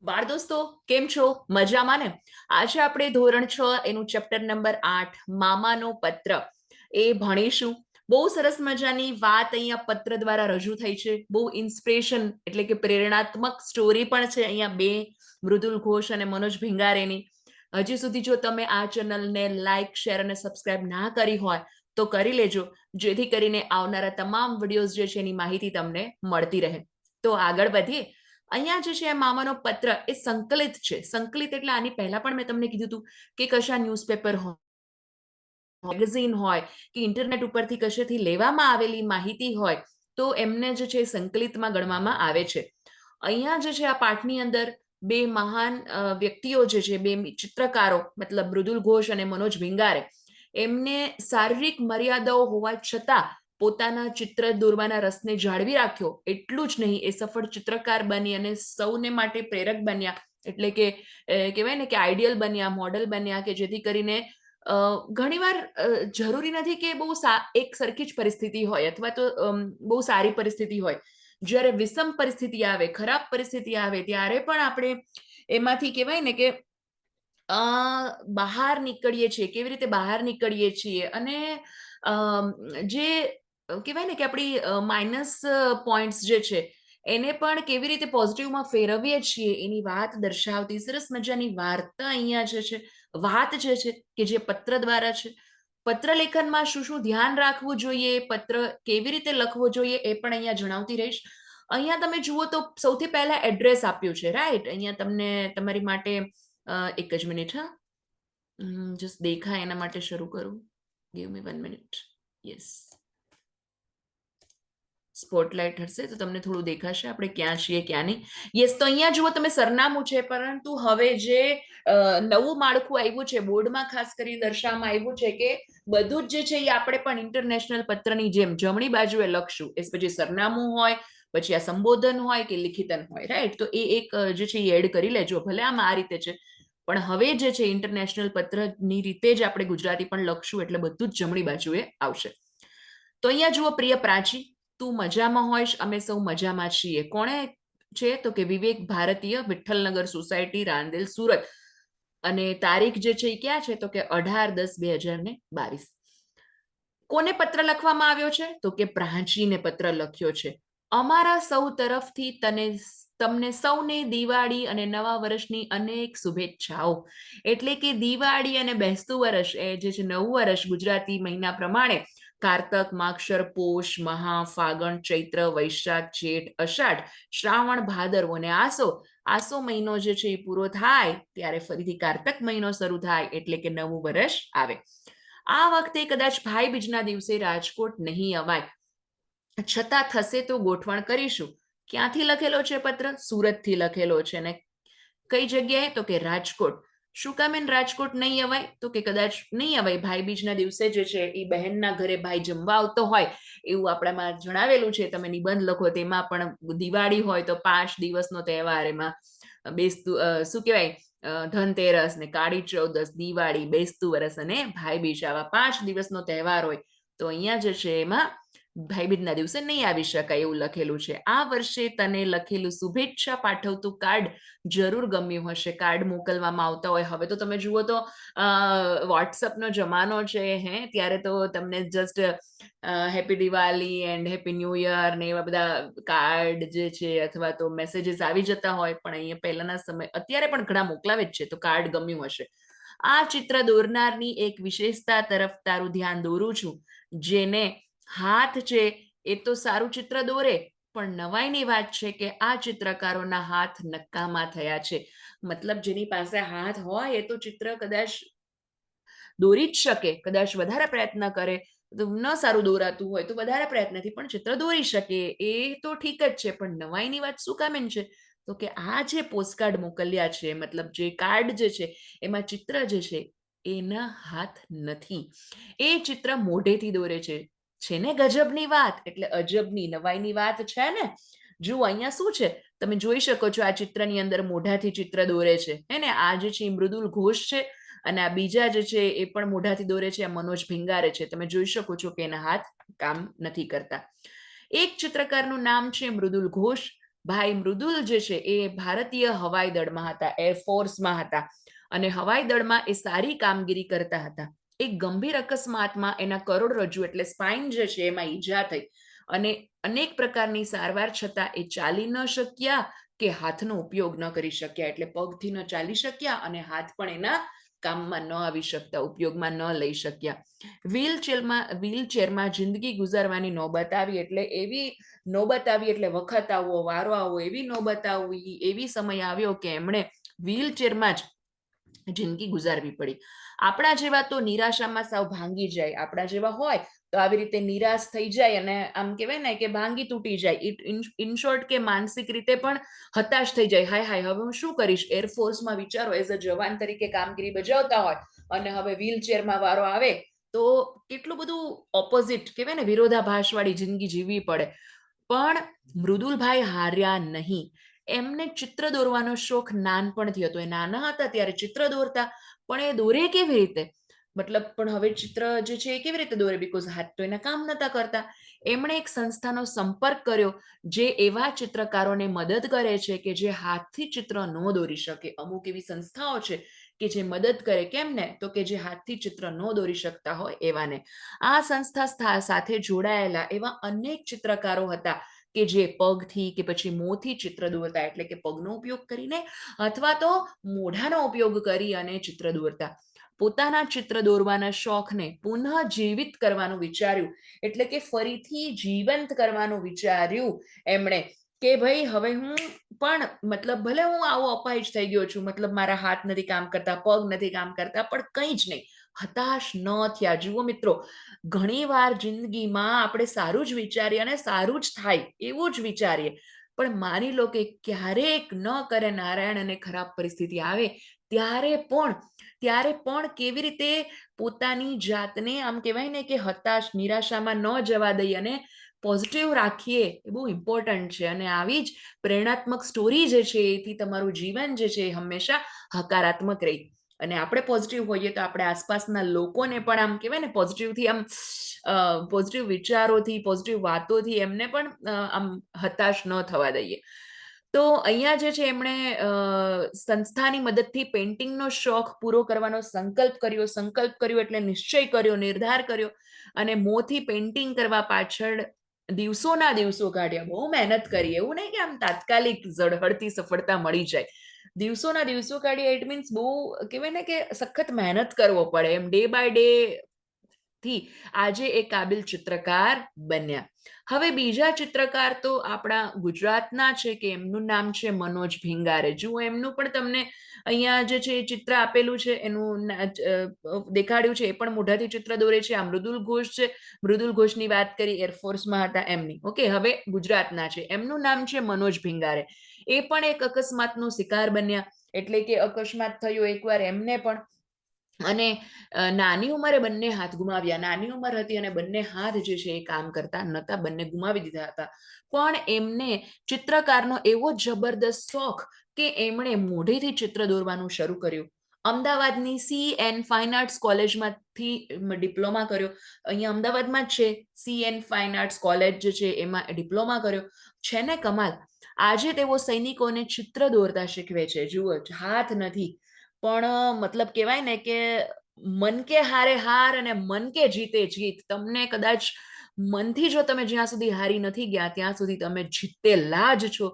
બાળ દોસ્તો કેમ છો? મજામાં ને? આજે આપણે ધોરણ 6 એનું ચેપ્ટર નંબર 8 મામાનો પત્ર એ ભણીશું. બહુ સરસ મજાની વાત અહીંયા પત્ર દ્વારા રજૂ થઈ છે. બહુ ઇન્સ્પિરેશન એટલે કે પ્રેરણાત્મક સ્ટોરી પણ છે અહીંયા બે મૃદુલ ઘોષ અને મનોજ ભીંગારેની. હજી સુધી જો તમે આ ચેનલને લાઈક શેર અને સબસ્ક્રાઇબ ના કરી હોય તો કરી લેજો, જેથી કરીને આવનારા તમામ વિડીયોઝ જે છે એની માહિતી તમને મળતી રહે. તો આગળ વધીએ. અહીંયા જે છે મામાનો પત્ર એ સંકલિત છે. સંકલિત એટલે આની પહેલા પણ મેં તમને કીધું હતું કે કશા ન્યૂઝપેપર હોય, મેગઝીન હોય કે ઇન્ટરનેટ ઉપરથી કશેથી લેવામાં આવેલી માહિતી હોય તો એમને જે છે સંકલિતમાં ગણવામાં આવે છે. અહીંયા જે છે આ પાઠની અંદર બે મહાન વ્યક્તિઓ જે છે, બે ચિત્રકારો મતલબ મૃદુલ ઘોષ અને મનોજ ભીંગારે, એમને શારીરિક મર્યાદાઓ હોવા છતાં પોતાના ચિત્ર દોરવાના રસને જાળવી રાખ્યો. એટલું જ નહીં, એ સફળ ચિત્રકાર બની અને સૌને માટે પ્રેરક બન્યા. એટલે કે કહેવાય ને કે આઈડિયલ બન્યા, મોડલ બન્યા, કે જેથી કરીને ઘણીવાર જરૂરી નથી કે બહુ એક સરખી જ પરિસ્થિતિ હોય અથવા તો બહુ સારી પરિસ્થિતિ હોય. જ્યારે વિષમ પરિસ્થિતિ આવે, ખરાબ પરિસ્થિતિ આવે, ત્યારે પણ આપણે એમાંથી કહેવાય ને કે બહાર નીકળીએ છીએ. કેવી રીતે બહાર નીકળીએ છીએ અને જે કહેવાય ને કે આપણી માઇનસ પોઈન્ટ્સ જે છે એને પણ કેવી રીતે પોઝિટિવમાં ફેરવીએ છીએ એની વાત દર્શાવતી સરસ મજાની વાર્તા અહીંયા જે છે, વાત જે છે કે જે પત્ર દ્વારા છે. પત્ર લેખનમાં શું શું ધ્યાન રાખવું જોઈએ, પત્ર કેવી રીતે લખવો જોઈએ એ પણ અહીંયા જણાવતી રહીશ. અહીંયા તમે જુઓ તો સૌથી પહેલા એડ્રેસ આપ્યું છે, રાઈટ? અહીંયા તમને તમારી માટે એક જ મિનિટ, જસ્ટ દેખાય એના માટે શરૂ કરું. Give me 1 minute. Yes, spotlight હશે તો તમને થોડું દેખાશે આપણે ક્યાં છીએ ક્યાં નહીં. યસ, તો અહીંયા જુઓ તમે સરનામું છે, પરંતુ હવે જે નવું માળખું આવ્યું છે બોર્ડમાં ખાસ કરીને દર્શાવવામાં આવ્યું છે કે બધું જ જે છે એ આપણે પણ ઇન્ટરનેશનલ પત્રની જેમ જમણી બાજુએ લખશું. એ પછી સરનામું હોય, પછી આ સંબોધન હોય કે લિખિતન હોય, રાઈટ? તો એ એક જે છે એ એડ કરી લેજો. ભલે આમાં આ રીતે છે, પણ હવે જે છે ઇન્ટરનેશનલ પત્રની રીતે જ આપણે ગુજરાતી પણ લખશું, એટલે બધું જ જમણી બાજુએ આવશે. તો અહીંયા જુઓ, પ્રિય પ્રાચી, તું મજામાં હોઈશ, અમે સૌ મજામાં છીએ. કોણે છે? તો કે વિવેક ભારતીય, વિઠ્ઠલનગર સોસાયટી, રાંદેલ, સુરત. અને તારીખ જે છે એ ક્યાં છે? તો કે 18/10/2022. કોને પત્ર લખવામાં આવ્યો છે? તો કે પ્રાચીને પત્ર લખ્યો છે. અમારા સૌ તરફથી તમને સૌને દિવાળી અને નવા વર્ષની અનેક શુભેચ્છાઓ. એટલે કે દિવાળી અને બેસતું વર્ષ એ જે છે નવું વર્ષ ગુજરાતી મહિના પ્રમાણે કારતક, માગશર, પોષ, મહા, ફાગણ, ચૈત્ર, વૈશાખ, જેઠ, અષાઢ, શ્રાવણ, ભાદરવો અને આસો મહિનો જે છે એ પૂરો થાય ત્યારે ફરીથી કારતક મહિનો શરૂ થાય, એટલે કે નવું વર્ષ આવે. આ વખતે કદાચ ભાઈ બીજના દિવસે રાજકોટ નહીં અવાય, છતાં થશે તો ગોઠવણ કરીશું. ક્યાંથી લખેલો છે પત્ર? સુરતથી લખેલો છે. ને કઈ જગ્યાએ? તો કે રાજકોટ. શું કામ એને રાજકોટ નહીં અવાય? તો કે કદાચ નહીં અવાય ભાઈ બીજના દિવસે જે છે એ બહેનના ઘરે ભાઈ જમવા આવતો હોય એવું આપણામાં જણાવેલું છે. તમે નિબંધ લખો તેમાં પણ દિવાળી હોય તો 5 દિવસનો તહેવાર, એમાં બેસતું શું કહેવાય, ધનતેરસ ને કાળી ચૌદસ, દિવાળી, બેસતું વરસ અને ભાઈ બીજ, આવા 5 દિવસનો તહેવાર હોય. તો અહીંયા જે છે એમાં ભાઈબીજના દિવસે નહીં આવી શકાય એવું લખેલું છે. આ વર્ષે તને લખેલું શુભેચ્છા પાઠવતું કાર્ડ જરૂર ગમ્યું હશે. કાર્ડ મોકલવામાં આવતા હોય, હવે તો તમે જુઓ તો વોટ્સઅપનો જમાનો છે, ત્યારે તો તમને just happy Diwali and happy new year ને એવા બધા કાર્ડ જે છે અથવા તો મેસેજીસ આવી જતા હોય. પણ અહીંયા પહેલાના સમય, અત્યારે પણ ઘણા મોકલાવે જ છે, તો કાર્ડ ગમ્યું હશે. આ ચિત્ર દોરનારની એક વિશેષતા તરફ તારું ધ્યાન દોરું છું. જેને હાથ છે એ તો સારું ચિત્ર દોરે, પણ નવાઈની વાત છે કે આ ચિત્રકારોના હાથ નકામા થયા છે. મતલબ જેની પાસે હાથ હોય એ તો ચિત્ર કદાચ દોરી જ શકે, કદાચ વધારે પ્રયત્ન કરે તો ન સારું દોરાતું હોય તો વધારે પ્રયત્નથી પણ ચિત્ર દોરી શકે, એ તો ઠીક જ છે. પણ નવાઈની વાત શું કામ એમ છે? તો કે આ જે પોસ્ટકાર્ડ મોકલ્યા છે, મતલબ જે કાર્ડ જે છે એમાં ચિત્ર જે છે એના હાથ નથી, એ ચિત્ર મોઢેથી દોરે છે. છે ને ગજબની વાત? એટલે અજબની, નવાઈની વાત છે ને. જુઓ અહીંયા શું છે, તમે જોઈ શકો છો આ ચિત્રની અંદર મોઢાથી ચિત્ર દોરે છે, હે ને? આ જે છે મૃદુલ ઘોષ છે અને આ બીજા જે છે એ પણ મોઢાથી દોરે છે, આ મનોજ ભીંગારે છે. તમે જોઈ શકો છો કે એના હાથ કામ નથી કરતા. એક ચિત્રકારનું નામ છે મૃદુલ ઘોષ, ભાઈ મૃદુલ જે છે એ ભારતીય હવાઈ દળમાં હતા, એરફોર્સમાં હતા, અને હવાઈ દળમાં એ સારી કામગીરી કરતા હતા. એક ગંભીર અકસ્માતમાં એના કરોડરજ્જુ એટલે સ્પાઇન જે છે એમાં ઈજા થઈ, અને અનેક પ્રકારની સારવાર છતાં એ ચાલી ન શક્યા કે હાથનો ઉપયોગ ન કરી શક્યા, એટલે પગથી ન ચાલી શક્યા અને હાથ પણ એના કામમાં ન આવી શકતા, ઉપયોગમાં ન લઈ શક્યા. વ્હીલચેરમાં જિંદગી ગુજારવાની નોબત આવી, એટલે એવી નોબત આવી, એટલે વખત આવવો, વારો આવવો, એવી નોબત આવી, એવી સમય આવ્યો કે એમણે વ્હીલચેરમાં જ જિંદગી ગુજારવી પડી. આપણા જેવા તો નિરાશામાં સાવ ભાંગી જાય, આપણા જેવા હોય તો આવી રીતે નિરાશ થઈ જાય અને આમ કહેવાય ને કે ભાંગી તૂટી જાય, ઇન શોર્ટ કે માનસિક રીતે પણ હતાશ થઈ જાય. હાય હાય, હવે હું શું કરીશ? એરફોર્સમાં વિચારો, એઝ અ જવાન તરીકે કામગીરી બજાવતા હોય અને હવે વ્હીલચેરમાં વારો આવે તો કેટલું બધું ઓપોઝિટ કહેવાય ને, વિરોધાભાસ વાળી જિંદગી જીવવી પડે. પણ મૃદુલભાઈ હાર્યા નહીં. એમને ચિત્ર દોરવાનો શોખ નાનપણથી હતો. એ નાના હતા ત્યારે ચિત્ર દોરતા, પણ એ દોરે કેવી રીતે? મતલબ પણ હવે ચિત્ર જે છે એ કેવી રીતે દોરે? બીકોઝ હાથ તો એના કામ નતા કરતા. એમણે એક સંસ્થાનો સંપર્ક કર્યો જે એવા ચિત્રકારોને મદદ કરે છે કે જે હાથથી ચિત્ર ન દોરી શકે. અમુક એવી સંસ્થાઓ છે કે જે મદદ કરે. કેમને? તો કે જે હાથથી ચિત્ર ન દોરી શકતા હોય એવાને. આ સંસ્થા સાથે જોડાયેલા એવા અનેક ચિત્રકારો હતા કે જે પગથી કે પછી મોંથી ચિત્ર દોરતા, એટલે કે પગનો ઉપયોગ કરીને અથવા તો મોઢાનો ઉપયોગ કરી અને ચિત્ર દોરતા. પોતાના ચિત્ર દોરવાના શોખને પુનઃ જીવિત કરવાનું વિચાર્યું, એટલે કે ફરીથી જીવંત કરવાનું વિચાર્યું એમણે કે ભાઈ હવે હું પણ મતલબ ભલે હું આવો અપાહિજ થઈ ગયો છું, મતલબ મારા હાથ નથી કામ કરતા, પગ નથી કામ કરતા, પણ કંઈ જ નહીં, હતાશ ન થયા. જુઓ મિત્રો, ઘણી વાર જિંદગીમાં આપણે સારું જ વિચારીએ અને સારું જ થાય એવું જ વિચારીએ, પણ માની લો કે ક્યારેક ન કરે નારાયણ અને ખરાબ પરિસ્થિતિ આવે ત્યારે પણ કેવી રીતે પોતાની જાતને આમ કહેવાય ને કે હતાશ નિરાશામાં ન જવા દઈએ અને પોઝિટિવ રાખીએ, એ બહુ ઇમ્પોર્ટન્ટ છે. અને આવી જ પ્રેરણાત્મક સ્ટોરી જે છે એથી તમારું જીવન જે છે એ હંમેશા હકારાત્મક રહે. અને આપણે પોઝિટિવ હોઈએ તો આપણે આસપાસના લોકોને પણ આમ કહેવાય ને પોઝિટિવથી આમ પોઝિટિવ વિચારોથી, પોઝિટિવ વાતોથી એમને પણ આમ હતાશ ન થવા દઈએ. તો અહીંયા જે છે એમણે સંસ્થાની મદદથી પેઇન્ટિંગનો શોખ પૂરો કરવાનો સંકલ્પ કર્યો એટલે નિશ્ચય કર્યો, નિર્ધાર કર્યો, અને મોંથી પેઇન્ટિંગ કરવા પાછળ દિવસોના દિવસો કાઢ્યા. બહુ મહેનત કરી, એવું નહીં કે આમ તાત્કાલિક ઝળહળતી સફળતા મળી જાય. દિવસોના દિવસો કાઢ્યા, ઇટ મીન્સ બહુ કહેવાય ને કે સખત મહેનત કરવો પડે એમ, ડે બાય ડે થી આજે એ કાબિલ ચિત્રકાર બન્યા. હવે બીજા ચિત્રકાર તો આપણા ગુજરાતના છે કે એમનું નામ છે મનોજ ભીંગારે. જુઓ, એમનું પણ તમને અહીંયા જે છે ચિત્ર આપેલું છે, એનું દેખાડ્યું છે, એ પણ મોઢાથી ચિત્ર દોરે છે. આ મૃદુલ ઘોષ છે, મૃદુલ ઘોષની વાત કરી, એરફોર્સમાં હતા એમની. ઓકે, હવે ગુજરાતના છે, એમનું નામ છે મનોજ ભીંગારે. એ પણ એક અકસ્માતનો શિકાર બન્યા, એટલે કે અકસ્માત થયો એકવાર એમને પણ, અને નાની ઉંમરે બંને હાથ ગુમાવ્યા. નાની ઉંમર હતી અને બંને હાથ જે છે એ કામ કરતા નતા, બંને ગુમાવી દીધા હતા. પણ એમને ચિત્રકારનો એવો જબરદસ્ત શોખ કે એમણે મોઢેથી ચિત્ર દોરવાનું શરૂ કર્યું. અમદાવાદની CN ફાઇન આર્ટ્સ કોલેજમાંથી ડિપ્લોમા કર્યો. અહીંયા અમદાવાદમાં જ છે CN ફાઇન આર્ટ્સ કોલેજ જે છે એમાં ડિપ્લોમા કર્યો છે. ને કમાલ, આજે તેઓ સૈનિકોને ચિત્ર દોરતા શીખવે છે. જુઓ, હાથ નથી, પણ મતલબ કહેવાય ને કે મન કે હારે હાર અને મન કે જીતે જીત. તમને કદાચ મનથી જો તમે જ્યાં સુધી હારી નથી ગયા ત્યાં સુધી તમે જીતેલા જ છો.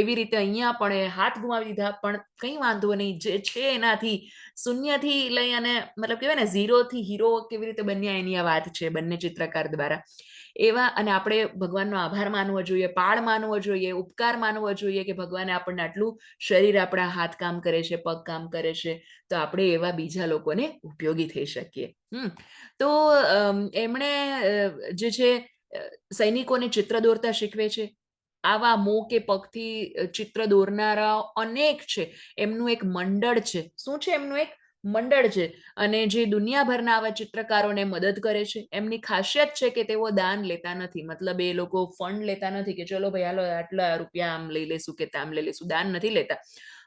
એવી રીતે અહીંયા પણ એ હાથ ગુમાવી દીધા, પણ કંઈ વાંધો નહીં, જે છે એનાથી શૂન્યથી લઈ અને મતલબ કહેવાય ને ઝીરોથી હીરો કેવી રીતે બન્યા એની આ વાત છે બંને ચિત્રકાર દ્વારા. એવા, અને આપણે ભગવાનનો આભાર માનવો જોઈએ, પાળ માનવો જોઈએ, ઉપકાર માનવો જોઈએ કે ભગવાને આપણને આટલું શરીર, આપણા હાથ કામ કરે છે, પગ કામ કરે છે, તો આપણે એવા બીજા લોકોને ઉપયોગી થઈ શકીએ. તો એમણે જે છે સૈનિકોને ચિત્ર દોરતા શીખવે છે. આવા મોં કે પગથી ચિત્ર દોરનારા અનેક છે. એમનું એક મંડળ છે. શું છે એમનું? એક મંડળ છે, અને જે દુનિયાભરના આવા ચિત્રકારોને મદદ કરે છે. એમની ખાસિયત છે કે તેઓ દાન લેતા નથી, મતલબ એ લોકો ફંડ લેતા નથી કે ચલો ભાઈ હાલો આટલા રૂપિયા આમ લઈ લેશું કે તામ લઈ લેશું, દાન નથી લેતા.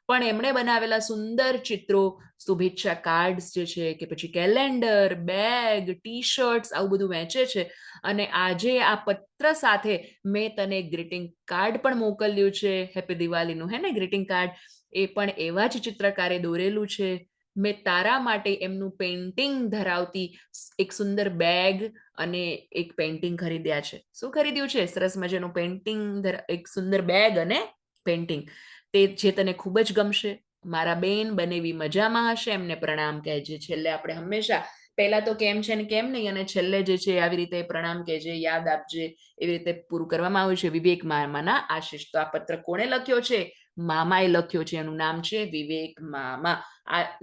પણ એમણે બનાવેલા સુંદર ચિત્રો, શુભેચ્છા કાર્ડ્સ જે છે કે પછી કેલેન્ડર, બેગ, ટી શર્ટ્સ આવું બધું વેચે છે. અને આજે આ પત્ર સાથે મેં તને ગ્રીટિંગ કાર્ડ પણ મોકલ્યું છે, હેપી દિવાળીનું, હે ને ગ્રીટિંગ કાર્ડ, એ પણ એવા જ ચિત્રકારે દોરેલું છે. મેં તારા માટે એમનું પેઇન્ટિંગ ધરાવતી એક સુંદર બેગ અને એક પેઇન્ટિંગ ખરીદ્યા છે. શું ખરીદ્યું છે? સરસ મજાનું પેઇન્ટિંગ, એક સુંદર બેગ અને પેઇન્ટિંગ, તે જે તને ખૂબ જ ગમશે. મારા બેન બનેવી મજામાં હશે, એમને પ્રણામ કહેજે. છેલ્લે આપણે હંમેશા પહેલા તો કેમ છે ને કેમ નહીં, અને છેલ્લે જે છે આવી રીતે પ્રણામ કહેજે, યાદ આપજે, એવી રીતે પૂરું કરવામાં આવ્યું છે. વિવેક મામાના આશીષ. તો આ પત્ર કોણે લખ્યો છે? મામાએ લખ્યો છે. એનું નામ છે વિવેક મામા.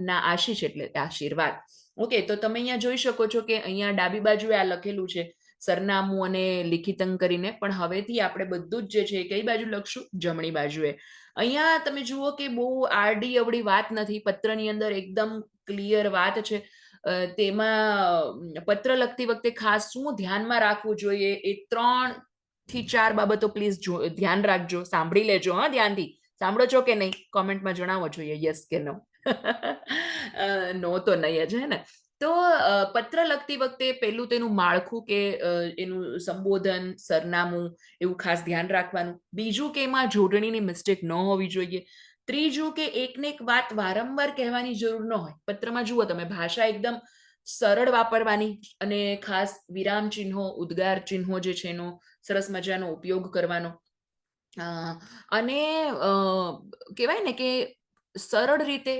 ના આશીષ એટલે આશીર્વાદ. ઓકે, તો તમે અહીંયા જોઈ શકો છો કે અહીંયા ડાબી બાજુએ આ લખેલું છે સરનામું અને લિખિતંગ કરીને, પણ હવેથી આપણે બધું જ જે છે કઈ બાજુ લખશું? જમણી બાજુએ. અહીંયા તમે જુઓ કે બહુ આડી અવડી વાત નથી, પત્રની અંદર એકદમ ક્લિયર વાત છે. તેમાં પત્ર લખતી વખતે ખાસ શું ધ્યાનમાં રાખવું જોઈએ એ 3 થી 4 બાબતો પ્લીઝ ધ્યાન રાખજો, સાંભળી લેજો. હા, ધ્યાનથી સાંભળો છો કે નહીં? કોમેન્ટમાં જણાવવો જોઈએ, યસ કે નો. નો તો નહીં જ, હે ને? તો પત્ર લખતી વખતે પહેલું તેનું માળખું કે એનું સંબોધન, સરનામું, એવું ખાસ ધ્યાન રાખવાનું. બીજું કે એમાં જોડણીની મિસ્ટેક ન હોવી જોઈએ. ત્રીજું કે એકને એક વાત વારંવાર કહેવાની જરૂર ન હોય. પત્રમાં જુઓ તમે, ભાષા એકદમ સરળ વાપરવાની, અને ખાસ વિરામ ચિહ્નો, ઉદ્ગાર ચિહ્નો જે છે એનો સરસ મજાનો ઉપયોગ કરવાનો. અને કહેવાય ને કે સરળ રીતે,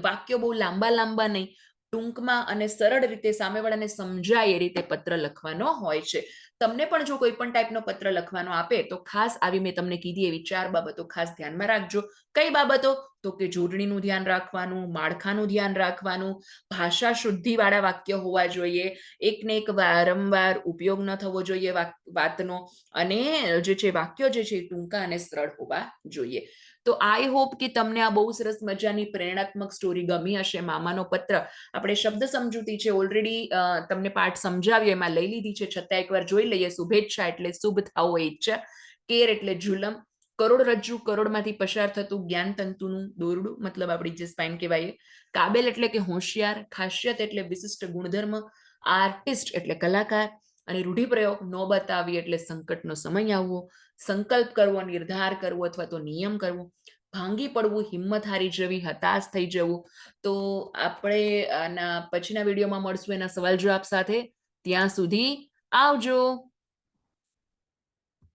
વાક્યો બહુ લાંબા લાંબા નહીં, ટૂંકમાં અને સરળ રીતે સામેવાળાને સમજાય એ રીતે પત્ર લખવાનો હોય છે. તમને પણ જો કોઈ પણ ટાઈપનો પત્ર લખવાનો આપે તો ખાસ આવી મેં તમને કીધી એવી 4 બાબતો ખાસ ધ્યાનમાં રાખજો. કઈ બાબતો? તો કે જોડણીનું ધ્યાન રાખવાનું, માળખાનું ધ્યાન રાખવાનું, ભાષા શુદ્ધિવાળા વાક્ય હોવા જોઈએ, એકને એક વારંવાર ઉપયોગ ન થવો જોઈએ વાતનો, અને જે છે વાક્યો જે છે ટૂંકા અને સરળ હોવા જોઈએ. તો આઈ હોપ કે તમને આ બહુ સરસ મજાની પ્રેરણાત્મક સ્ટોરી ગમી હશે. મામાનો પત્ર, આપણે શબ્દ સમજૂતી છે ઓલરેડી તમને પાઠ સમજાવ્યો એમાં લઈ લીધી છે, છતાં એકવાર જોઈ લઈએ. શુભેચ્છા એટલે શુભ થવો ઈચ્છા, કેર એટલે ઝુલમ, કરોડરજ્જુ કરોડમાંથી પસાર થતું જ્ઞાન તંતુનું દોરડું, મતલબ આપણી જે સ્પાઇન કહેવાય. કાબેલ એટલે કે હોશિયાર, ખાસિયત એટલે વિશિષ્ટ ગુણધર્મ, આર્ટિસ્ટ એટલે કલાકાર, અને રૂઢિપ્રયોગ ન બતાવી એટલે સંકટનો સમય આવવો, સંકલ્પ કરવો, નિર્ધાર કરવો અથવા તો નિયમ કરવો, ભાંગી પડવું, હિંમત હારી જવી, હતાશ થઈ જવું. તો આપણે આના પછીના વિડીયોમાં મળશું એના સવાલ જવાબ સાથે. ત્યાં સુધી આવજો.